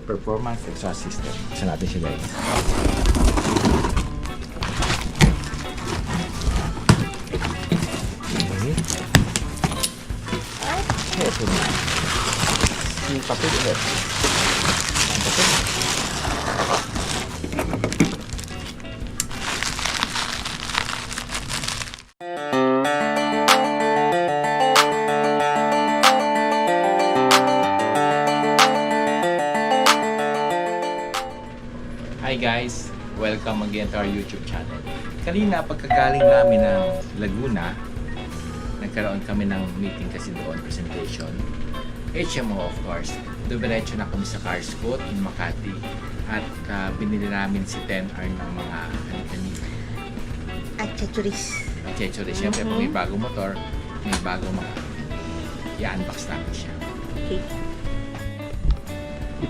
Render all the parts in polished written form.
performance exhaust system. Isa natin siya, guys. Okay. Ito na. Yung papel ulit. Ang papel. Hi guys! Welcome again to our YouTube channel. Kanina pagkagaling namin ng Laguna, nagkaroon kami ng meeting kasi doon, presentation. HMO of course. Dumiretso na kami sa Carscoot in Makati at binili namin si 10R ng mga accessories. Siyempre pag may bagong motor, may bagong mga i-unbox namin siya. Okay.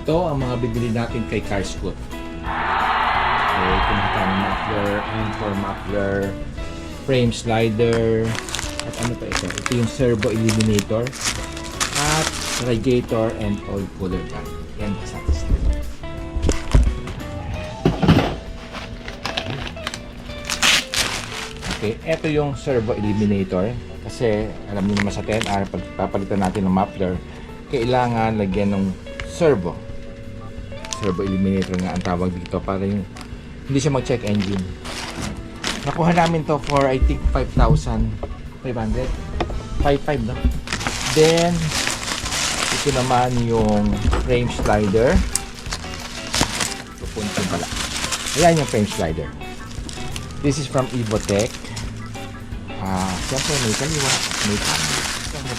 Ito ang mga bibili natin kay Carscoot. Okay, kumita ng muffler, for muffler, frame slider, at ano pa ito? Ito yung servo eliminator, at radiator and oil cooler gun. Yan, satisfied. Okay, ito yung servo eliminator. Kasi alam niyo naman sa 10R, pag papalitan natin ng muffler, kailangan lagyan ng servo eliminator nga ang tawag dito para yung hindi siya mag-check engine. Nakuha namin to for I think 5,500. 5,500 no? Then ito naman yung frame slider. Pupuntin pala. Ayan yung frame slider. This is from Evotech. Siyempre may kaliwa, may kanan,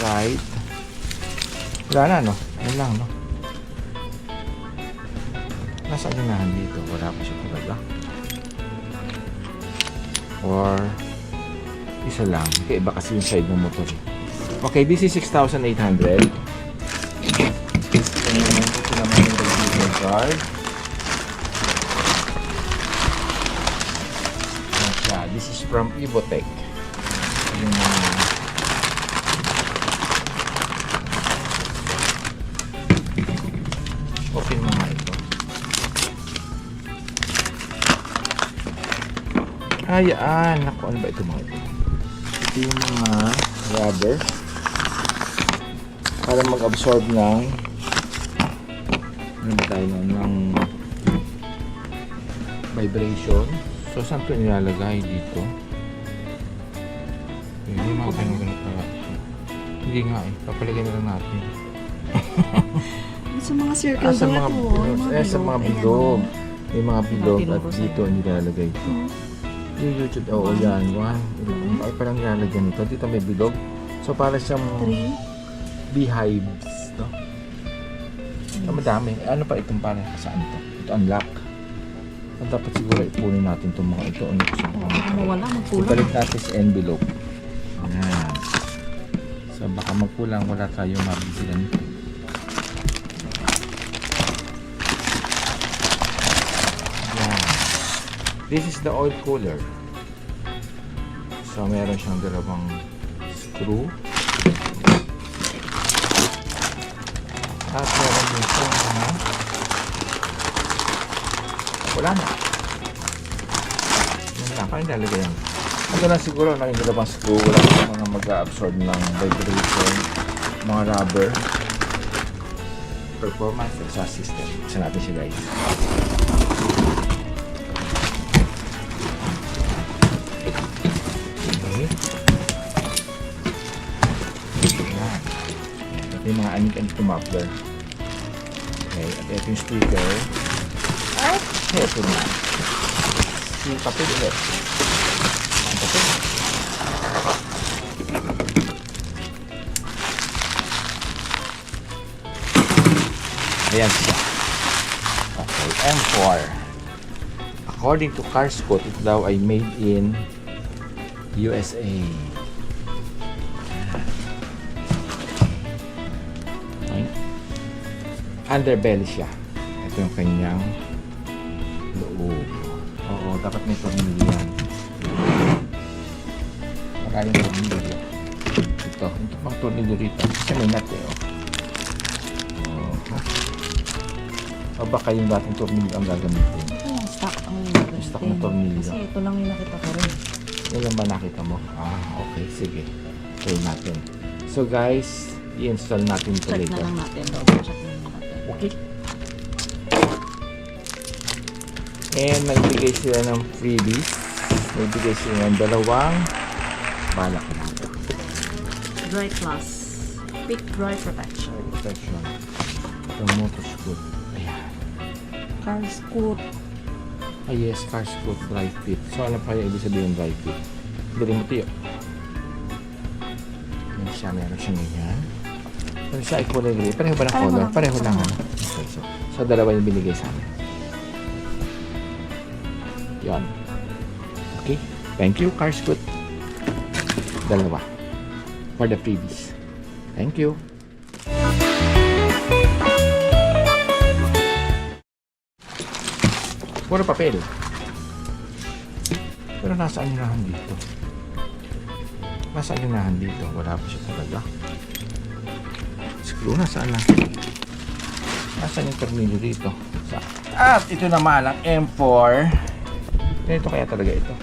right. Wala na no? Yan lang no? Nasaan yung nahan dito? Wala pa siya talaga. Or isa lang. Kaiba kasi yung side ng motor. Okay, this is 6,800. Ito naman yung radiator guard. This is from Evotech. Yung open mo nga ito. Ayan, naku, ano ba ito mga ito? Ito yung mga rubber para mag-absorb ng ano ba tayo ng vibration. So, saan ito nilalagay dito? Hindi mga ganun pala. Hindi nga eh, papalagay na lang natin. Sa mga circle sa mga bilog. sa mga bilog. May mga bilog at dito nilalagay ito. Yung YouTube, oo yan. Ay parang nilalagyan ito. Dito may bilog. So para siyang beehives, no? Madami. Ano pa itong para saan ito? Ito unlock. At dapat siguro ipunin natin itong mga ito. Mawala, magkulang. Ibalik natin sa envelope. Ayan. So baka magkulang, wala tayo mabibilan nito. This is the oil cooler. So meron siyang dalawang screw. At meron din siyang wala na. Yan lang, parang nilalagay yan. Ito lang siguro na yung dalawang screw. Wala na mga mag-absorb ng vibration, mga rubber. Performance exhaust system. Isa natin siya guys. Yung mga anik-anik to muffler. Okay, at ito yung speaker. At ito na. Yung papel ulit. Ang papel. Ayan siya. Okay, M4. According to Carscoot, ito daw ay made in USA. Underbelly siya. Ito yung kanyang loob. Oo, dapat may tornilyo yan. Maraming tornilyo. Ito mga tornilyo rito. Kasi may nut eh. Oh. O baka yung dating tornilyo ang gagamitin. Ay, stock ang gagamitin. Stock na tornilyo. Kasi ito lang yung nakita ko rin. Yan lang ba nakita mo? Okay. Sige. Try natin. So guys, i-install natin ito Check na later. lang natin. Check na lang natin. Okay. And nagbigay sila ng freebies. Nagbigay sila ng dalawang balak na. Dry Plus. Peak Dry Protection. Protection. Yung motoscoot. Ayan. Car Scoot. Yes, car scoot dry fit. So ano pa yung ibig sabihin ng dry fit? Dali mo tiyo. Yan siya, meron siya ganyan. Meron siya kulay gray. Pareho ba ng Pareho color? lang. Pareho lang. Ano? Okay, so dalawa yung binigay sa amin. Yan. Okay. Thank you, car scoot. Dalawa. For the freebies. Thank you. Puro papel. Pero nasaan yung nahan dito? Nasaan yung nahan dito? Wala pa siya talaga. Screw, nasaan na? Nasaan yung tornilyo dito? At ito naman ang M4. Ganito kaya talaga ito.